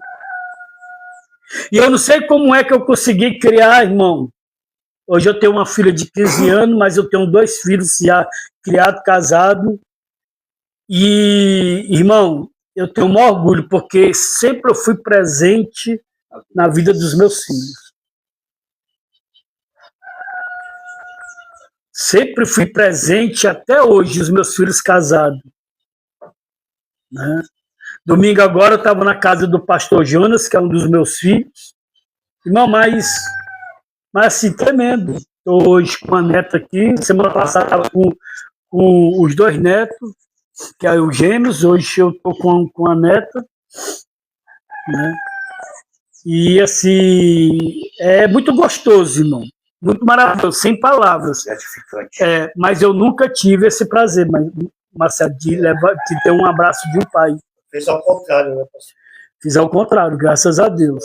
E eu não sei como é que eu consegui criar, irmão. Hoje eu tenho uma filha de 15 anos, mas eu tenho 2 filhos já criados, casados. E, irmão, eu tenho um orgulho, porque sempre eu fui presente na vida dos meus filhos. Sempre fui presente até hoje, os meus filhos casados. Né? Domingo agora eu estava na casa do pastor Jonas, que é um dos meus filhos. Irmão, mas assim, tremendo. Estou hoje com a neta aqui. Semana passada estava com os 2 netos, que é os gêmeos. Hoje eu estou com a neta. Né? E assim, é muito gostoso, irmão. Muito maravilhoso, sem palavras. Mas eu nunca tive esse prazer, Marcelo, de ter um abraço de um pai. Fez ao contrário, né, pastor? Fiz ao contrário, graças a Deus.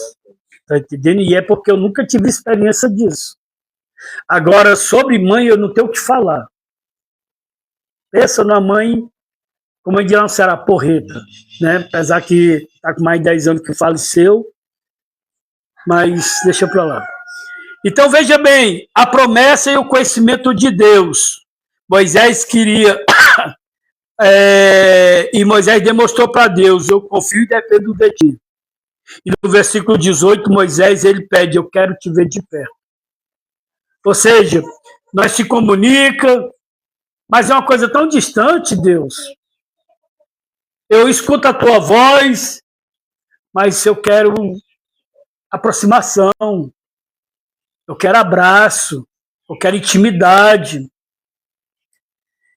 Tá entendendo? E é porque eu nunca tive experiência disso. Agora, sobre mãe, eu não tenho o que falar. Pensa na mãe, como a gente não será porreta, né? Apesar que está com mais de 10 anos que faleceu, mas deixa para lá. Então, veja bem, a promessa e o conhecimento de Deus. Moisés queria, e Moisés demonstrou para Deus, eu confio e dependo de ti. E no versículo 18, Moisés, ele pede, eu quero te ver de perto. Ou seja, nós se comunica, mas é uma coisa tão distante, Deus. Eu escuto a tua voz, mas eu quero aproximação, eu quero abraço, eu quero intimidade,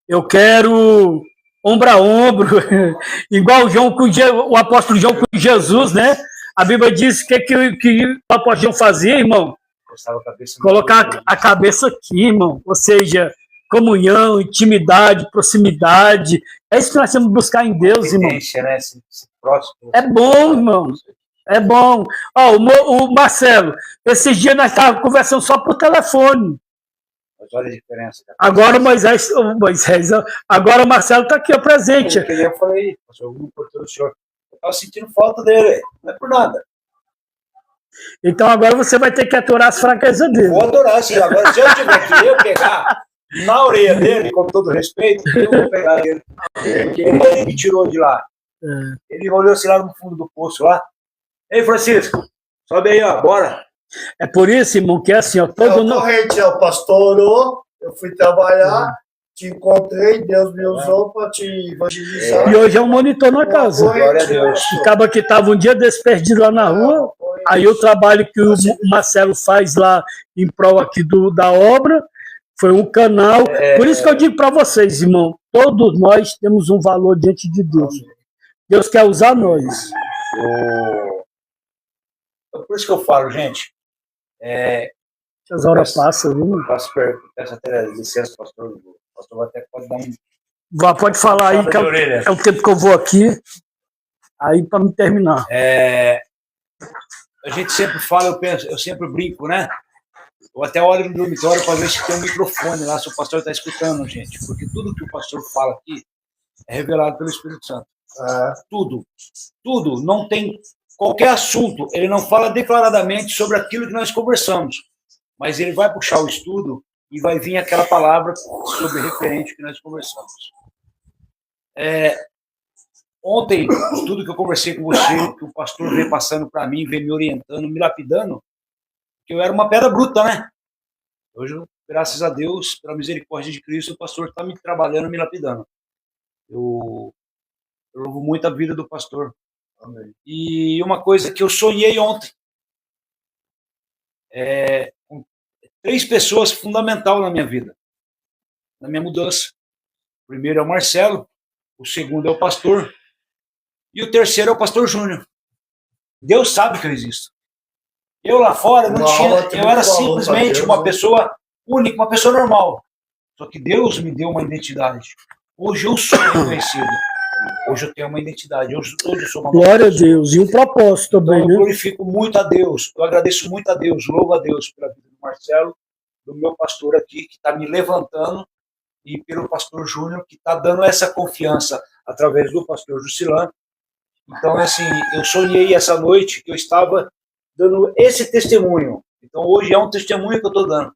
eu quero ombro a ombro, igual o apóstolo João com Jesus, né? A Bíblia diz que o apóstolo fazia, irmão? Colocar a cabeça aqui, irmão. Ou seja, comunhão, intimidade, proximidade. É isso que nós temos que buscar em Deus, irmão. Né? Esse próximo. É bom, irmão. É bom. Ó, o Marcelo, esses dias nós estávamos conversando só por telefone. Mas olha a diferença. Agora o Moisés, agora o Marcelo está aqui, ó, presente. Eu falei, pastor, eu estava sentindo falta dele, não é por nada. Então agora você vai ter que aturar as fraquezas dele. Vou adorar, sim. Agora, se eu tiver que eu pegar na orelha dele, com todo respeito, eu vou pegar ele. Porque ele me tirou de lá. Ele olhou assim lá no fundo do poço lá. Ei, Francisco, sobe aí, ó, bora. É por isso, irmão, que é assim, ó, todo mundo. O pastor orou, eu fui trabalhar, te encontrei, Deus me usou para te evangelizar. E hoje é um monitor na casa. Glória a Deus. Acaba que estava um dia desse perdido lá na rua, aí o trabalho que o Marcelo faz lá em prol aqui da obra, foi um canal. Por isso que eu digo para vocês, irmão, todos nós temos um valor diante de Deus. Deus quer usar nós. Por isso que eu falo, gente. As horas passam, viu? Peço até licença, pastor. O pastor até pode dar um. Pode falar aí, que é o tempo que eu vou aqui. Aí, para me terminar. A gente sempre fala, eu sempre brinco, né? Eu até olho no dormitório para ver se tem um microfone lá, se o pastor está escutando, gente. Porque tudo que o pastor fala aqui é revelado pelo Espírito Santo. Tudo. Tudo. Não tem qualquer assunto. Ele não fala declaradamente sobre aquilo que nós conversamos. Mas ele vai puxar o estudo e vai vir aquela palavra sobre referente que nós conversamos. Ontem, tudo que eu conversei com você, que o pastor veio passando para mim, veio me orientando, me lapidando, que eu era uma pedra bruta, né? Hoje, graças a Deus, pela misericórdia de Cristo, o pastor está me trabalhando, me lapidando. Eu louvo muito a vida do pastor. Amém. E uma coisa que eu sonhei ontem, com 3 pessoas fundamentais na minha vida, na minha mudança. O primeiro é o Marcelo, o segundo é o pastor, e o terceiro é o pastor Júnior. Deus sabe que eu existo. Eu lá fora não tinha, eu era simplesmente uma pessoa única, uma pessoa normal. Só que Deus me deu uma identidade. Hoje eu sou reconhecido. Hoje eu tenho uma identidade. Hoje eu sou uma glória a Deus. E um propósito também, então, eu glorifico muito a Deus. Eu agradeço muito a Deus. Louvo a Deus pela vida do Marcelo, do meu pastor aqui, que está me levantando, e pelo pastor Júnior, que está dando essa confiança através do pastor Jusilã. Então, assim, eu sonhei essa noite que eu estava dando esse testemunho. Então, hoje é um testemunho que eu estou dando.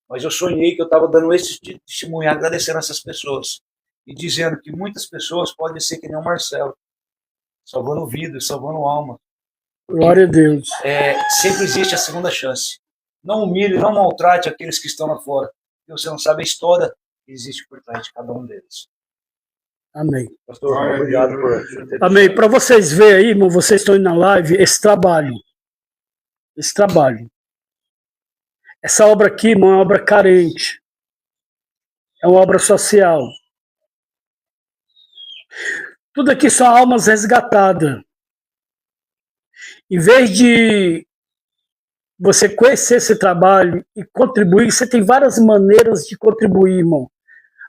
Mas eu sonhei que eu estava dando esse testemunho, agradecendo essas pessoas. E dizendo que muitas pessoas podem ser que nem o Marcelo, salvando vidas, salvando alma. Glória a Deus. Sempre existe a segunda chance. Não humilhe, não maltrate aqueles que estão lá fora. Porque você não sabe a história que existe por trás de cada um deles. Amém. Pastor, obrigado por... Amém. Para vocês verem aí, irmão, vocês estão indo na live, esse trabalho. Essa obra aqui, irmão, é uma obra carente. É uma obra social. Tudo aqui são almas resgatadas. Em vez de você conhecer esse trabalho e contribuir, você tem várias maneiras de contribuir, irmão.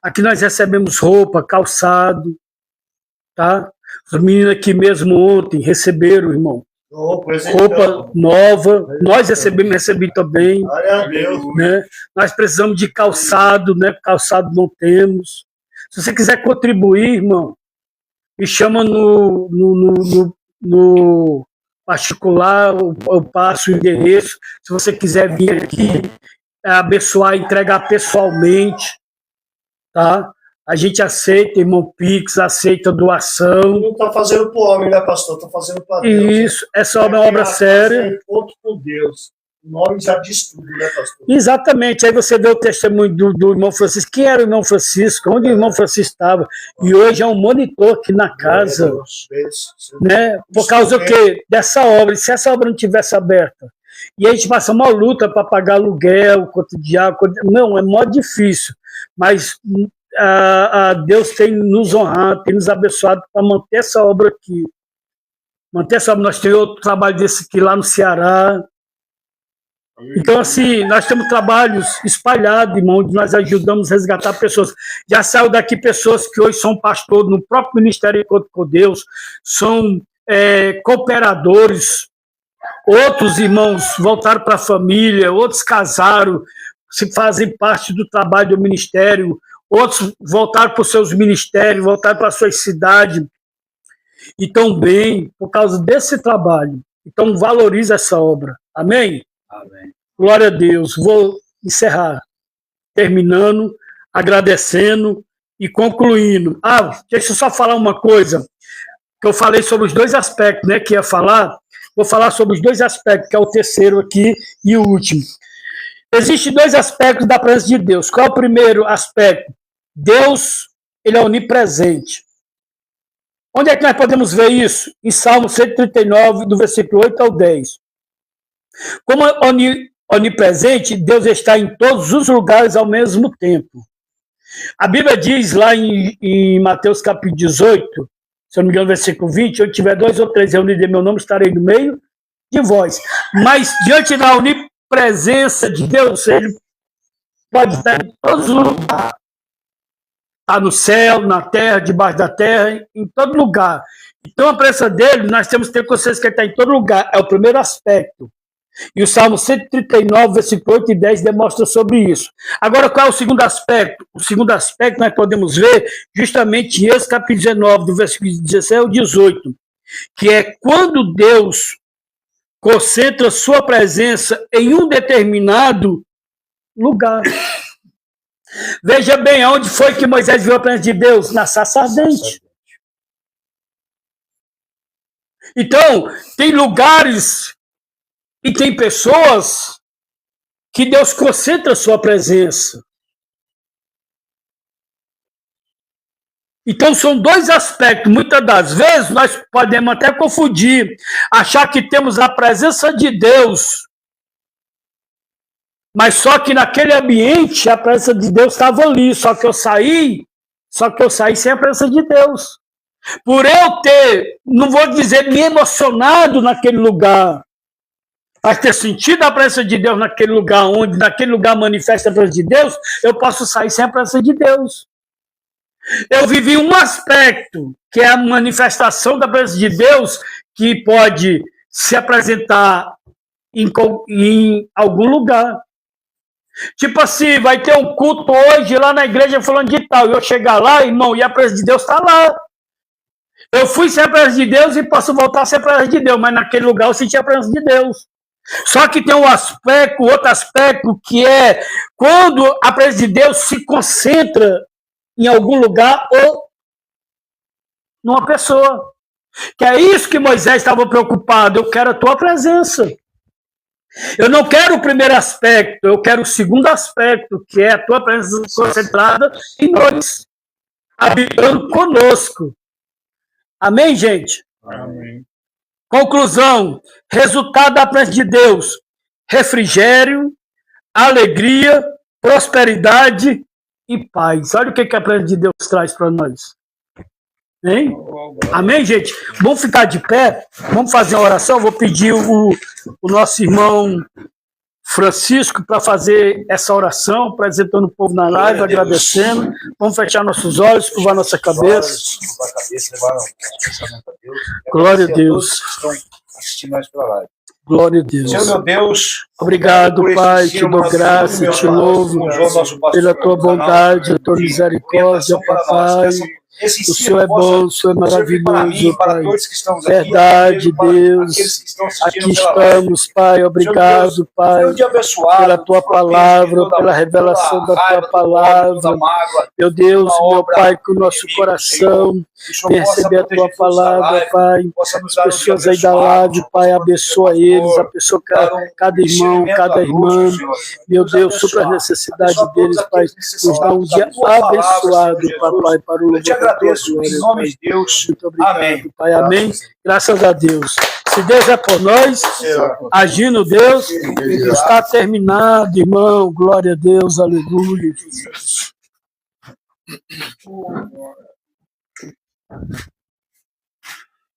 Aqui nós recebemos roupa, calçado, tá? Os meninos aqui mesmo ontem receberam, irmão, roupa nova. Nós recebi também. Glória a Deus. Né? Nós precisamos de calçado, né? Calçado não temos. Se você quiser contribuir, irmão, me chama no particular, eu passo o endereço. Se você quiser vir aqui, abençoar, entregar pessoalmente, tá? A gente aceita, irmão Pix, aceita doação. Não está fazendo para o homem, né, pastor? Está fazendo para Deus. Isso, essa é uma obra séria. Encontro com Deus. O nome já diz tudo, né, pastor? Exatamente. Aí você vê o testemunho do irmão Francisco. Quem era o irmão Francisco? Onde o irmão Francisco estava? E hoje é um monitor aqui na casa. Né? Por causa do quê? Dessa obra. E se essa obra não tivesse aberta? E a gente passa uma luta para pagar aluguel, quanto de água. Não, é mó difícil. Mas Deus tem nos honrado, tem nos abençoado para manter essa obra aqui. manter essa obra. Nós temos outro trabalho desse aqui lá no Ceará. Então, assim, nós temos trabalhos espalhados, irmão, onde nós ajudamos a resgatar pessoas. Já saiu daqui pessoas que hoje são pastores no próprio Ministério Encontro com Deus, são cooperadores. Outros irmãos voltaram para a família, outros casaram, se fazem parte do trabalho do ministério, outros voltaram para os seus ministérios, voltaram para a sua cidade, e estão bem por causa desse trabalho. Então, valoriza essa obra. Amém? Amém. Glória a Deus. Vou encerrar, terminando, agradecendo e concluindo. Deixa eu só falar uma coisa, que eu falei sobre os dois aspectos, né, que ia falar. Vou falar sobre os dois aspectos, que é o terceiro aqui e o último. Existem dois aspectos da presença de Deus. Qual é o primeiro aspecto? Deus, ele é onipresente. Onde é que nós podemos ver isso? Em Salmo 139, do versículo 8 ao 10. Como onipresente, Deus está em todos os lugares ao mesmo tempo. A Bíblia diz lá em Mateus capítulo 18, se eu não me engano, versículo 20, onde tiver 2 ou 3 reunidos em meu nome, estarei no meio de vós. Mas diante da onipresença de Deus, ele pode estar em todos os lugares. Está no céu, na terra, debaixo da terra, em todo lugar. Então, a presença dele, nós temos que ter consciência que ele está em todo lugar. É o primeiro aspecto. E o Salmo 139, versículo 8 e 10 demonstra sobre isso. Agora, qual é o segundo aspecto? O segundo aspecto nós podemos ver justamente em esse capítulo 19, do versículo 16 ao 18, que é quando Deus concentra sua presença em um determinado lugar. Veja bem, onde foi que Moisés viu a presença de Deus? Na sarça ardente. Então, tem lugares e tem pessoas que Deus concentra a sua presença. Então, são dois aspectos. Muitas das vezes, nós podemos até confundir, achar que temos a presença de Deus, mas só que naquele ambiente, a presença de Deus estava ali, só que eu saí sem a presença de Deus. Por eu ter, não vou dizer me emocionado naquele lugar, mas ter sentido a presença de Deus naquele lugar, onde naquele lugar manifesta a presença de Deus, eu posso sair sem a presença de Deus. Eu vivi um aspecto, que é a manifestação da presença de Deus, que pode se apresentar em algum lugar. Tipo assim, vai ter um culto hoje lá na igreja falando de tal, e eu chegar lá, irmão, e a presença de Deus está lá. Eu fui sem a presença de Deus e posso voltar sem a presença de Deus, mas naquele lugar eu senti a presença de Deus. Só que tem outro aspecto, que é quando a presença de Deus se concentra em algum lugar ou numa pessoa. Que é isso que Moisés estava preocupado. Eu quero a tua presença. Eu não quero o primeiro aspecto, eu quero o segundo aspecto, que é a tua presença concentrada em nós, habitando conosco. Amém, gente? Amém. Conclusão, resultado da presença de Deus: refrigério, alegria, prosperidade e paz. Olha o que a presença de Deus traz para nós. Hein? Amém, gente? Vamos ficar de pé, vamos fazer uma oração. Vou pedir o nosso irmão Francisco para fazer essa oração, apresentando o povo na live, agradecendo. Vamos fechar nossos olhos, curvar nossa cabeça. Glória a Deus. Glória a Deus. Senhor, meu Deus, obrigado, Pai, te dou graça, te louvo pela tua bondade, a tua misericórdia, Papai. O Senhor é bom, o Senhor é maravilhoso, Pai. Verdade, Deus. Aqui estamos, Pai. Obrigado, Pai, pela tua palavra, pela revelação da tua palavra. Meu Deus, meu Pai, que o nosso coração venha receber a tua palavra, Pai. As pessoas aí da live, Pai, abençoa eles, abençoa cada irmão, cada irmã. Meu Deus, supra as necessidades deles, Pai. Nos dá um dia abençoado, Papai, para o louvor. Agradeço em nome de Deus. Muito obrigado, Amém. Pai. Amém. Graças a Deus. Se Deus é por nós, agindo Deus, está terminado, irmão. Glória a Deus. Aleluia.